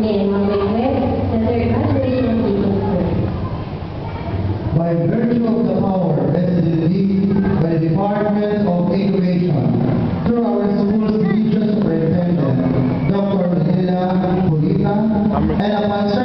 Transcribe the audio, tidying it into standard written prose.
again, may request that their graduation be confirmed. By virtue of the power vested in me by the Department of Education, through our school's teacher superintendent, Dr. Manila Pulita, and upon